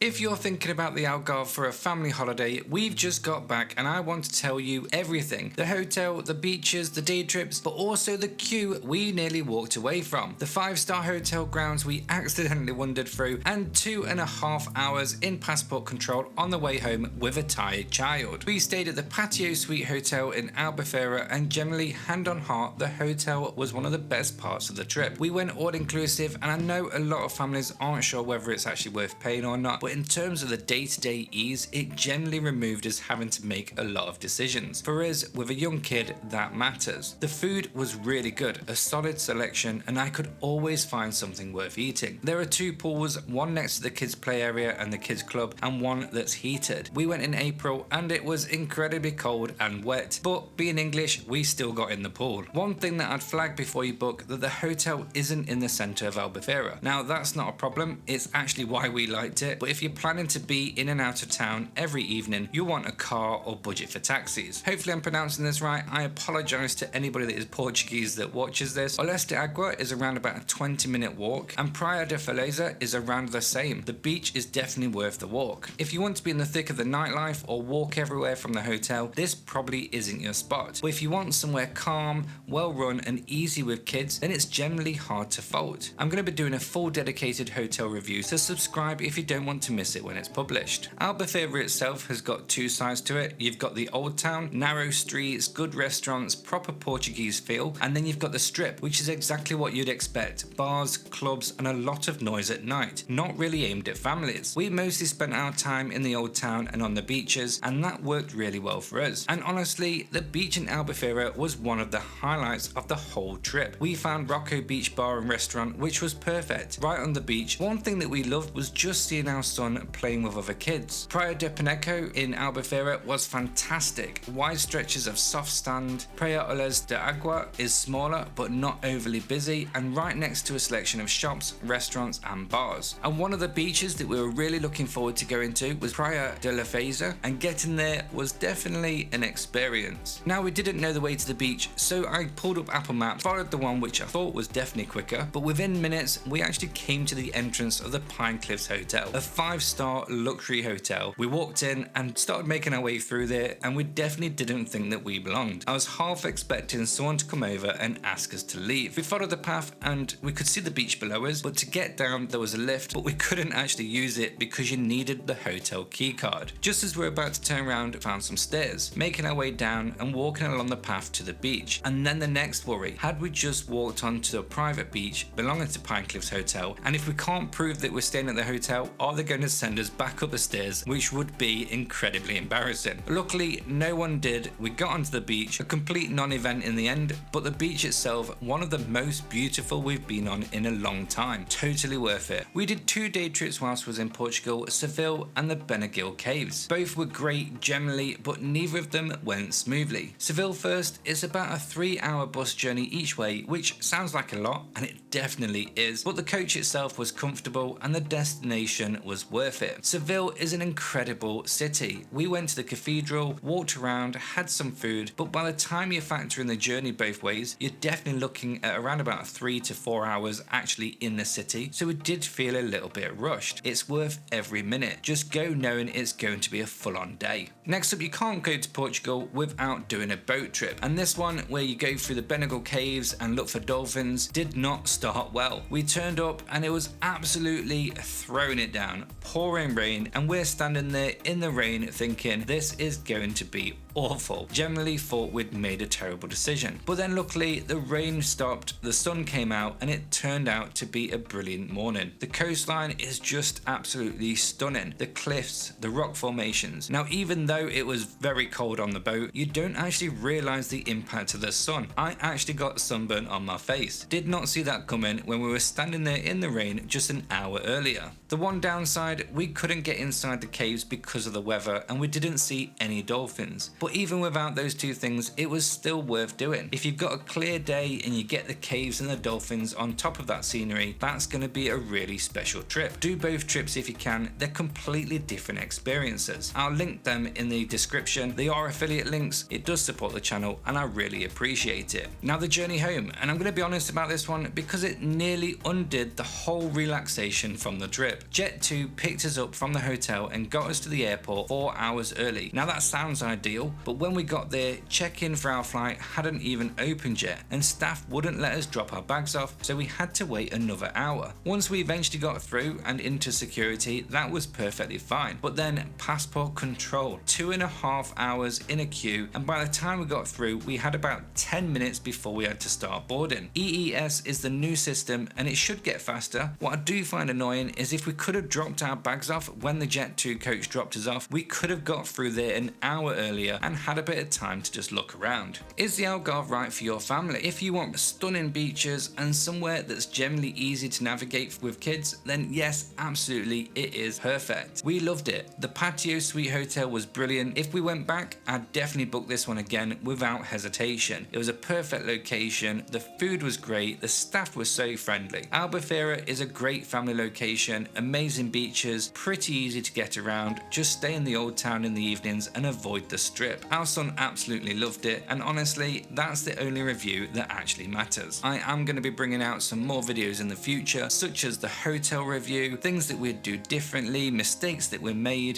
If you're thinking about the Algarve for a family holiday, we've just got back and I want to tell you everything. The hotel, the beaches, the day trips, but also the queue we nearly walked away from. The 5-star hotel grounds we accidentally wandered through, and 2.5 hours in passport control on the way home with a tired child. We stayed at the Patio Suite hotel in Albufeira, and generally, hand on heart, the hotel was one of the best parts of the trip. We went all inclusive, and I know a lot of families aren't sure whether it's actually worth paying or not, but in terms of the day-to-day ease, it generally removed us having to make a lot of decisions. For us, with a young kid, that matters. The food was really good, a solid selection, and I could always find something worth eating. There are 2 pools, one next to the kids play area and the kids club, and one that's heated. We went in April and it was incredibly cold and wet, but being English, we still got in the pool. One thing that I'd flag before you book, that the hotel isn't in the centre of Albufeira. Now that's not a problem, it's actually why we liked it, but if you're planning to be in and out of town every evening, you want a car or budget for taxis. Hopefully I'm pronouncing this right. I apologise to anybody that is Portuguese that watches this. Oeste Agua is around about a 20-minute walk, and Praia de Faleza is around the same. The beach is definitely worth the walk. If you want to be in the thick of the nightlife or walk everywhere from the hotel, this probably isn't your spot. But if you want somewhere calm, well run and easy with kids, then it's generally hard to fault. I'm going to be doing a full dedicated hotel review, so subscribe if you don't want to miss it when it's published. Albufeira itself has got 2 sides to it. You've got the old town, narrow streets, good restaurants, proper Portuguese feel, and then you've got the strip, which is exactly what you'd expect. Bars, clubs and a lot of noise at night, not really aimed at families. We mostly spent our time in the old town and on the beaches, and that worked really well for us. And honestly, the beach in Albufeira was one of the highlights of the whole trip. We found Rocco Beach Bar and Restaurant, which was perfect, right on the beach. One thing that we loved was just seeing our son playing with other kids. Praia de Paneco in Albufeira was fantastic. Wide stretches of soft sand. Praia Olas de Agua is smaller but not overly busy, and right next to a selection of shops, restaurants and bars. And one of the beaches that we were really looking forward to going to was Praia de la Feza, and getting there was definitely an experience. Now we didn't know the way to the beach, so I pulled up Apple Maps, followed the one which I thought was definitely quicker, but within minutes we actually came to the entrance of the Pine Cliffs Hotel, a 5-star luxury hotel. We walked in and started making our way through there, and we definitely didn't think that we belonged. I was half expecting someone to come over and ask us to leave. We followed the path and we could see the beach below us, but to get down there was a lift, but we couldn't actually use it because you needed the hotel key card. Just as we were about to turn around, we found some stairs, making our way down and walking along the path to the beach. And then the next worry, had we just walked onto a private beach belonging to Pine Cliffs Hotel, and if we can't prove that we're staying at the hotel, are they going to send us back up the stairs, which would be incredibly embarrassing. Luckily, no one did. We got onto the beach, a complete non-event in the end, but the beach itself, one of the most beautiful we've been on in a long time. Totally worth it. We did 2 day trips whilst we was in Portugal, Seville and the Benagil Caves. Both were great generally, but neither of them went smoothly. Seville first is about a 3-hour bus journey each way, which sounds like a lot, and it definitely is, but the coach itself was comfortable and the destination was worth it. Seville is an incredible city. We went to the cathedral, walked around, had some food, but by the time you factor in the journey both ways, you're definitely looking at around about 3 to 4 hours actually in the city, so it did feel a little bit rushed. It's worth every minute. Just go knowing it's going to be a full-on day. Next up, you can't go to Portugal without doing a boat trip, and this one, where you go through the Benagil Caves and look for dolphins, did not start well. We turned up and it was absolutely throwing it down, pouring rain, and we're standing there in the rain thinking this is going to be awful. Generally thought we'd made a terrible decision, but then luckily the rain stopped, the sun came out, and it turned out to be a brilliant morning. The coastline is just absolutely stunning. The cliffs, the rock formations. Now even though it was very cold on the boat, you don't actually realise the impact of the sun. I actually got sunburn on my face. Did not see that coming when we were standing there in the rain just an hour earlier. The one downside, we couldn't get inside the caves because of the weather and we didn't see any dolphins. But but even without those two things, it was still worth doing. If you've got a clear day and you get the caves and the dolphins on top of that scenery, that's going to be a really special trip. Do both trips if you can, they're completely different experiences. I'll link them in the description. They are affiliate links, it does support the channel and I really appreciate it. Now the journey home, and I'm going to be honest about this one because it nearly undid the whole relaxation from the trip. Jet2 picked us up from the hotel and got us to the airport 4 hours early. Now that sounds ideal, but when we got there, check-in for our flight hadn't even opened yet and staff wouldn't let us drop our bags off, so we had to wait another hour. Once we eventually got through and into security, that was perfectly fine, but then passport control, 2.5 hours in a queue, and by the time we got through we had about 10 minutes before we had to start boarding. EES is the new system and it should get faster. What I do find annoying is if we could have dropped our bags off when the Jet2 coach dropped us off, we could have got through there an hour earlier and had a bit of time to just look around. Is the Algarve right for your family? If you want stunning beaches and somewhere that's generally easy to navigate with kids, then yes, absolutely, it is perfect. We loved it. The Patio Suite hotel was brilliant. If we went back, I'd definitely book this one again without hesitation. It was a perfect location, the food was great, the staff was so friendly. Albufeira is a great family location, amazing beaches, pretty easy to get around, just stay in the old town in the evenings and avoid the strip. Our son absolutely loved it, and honestly, that's the only review that actually matters. I am going to be bringing out some more videos in the future, such as the hotel review, things that we'd do differently, mistakes that were made,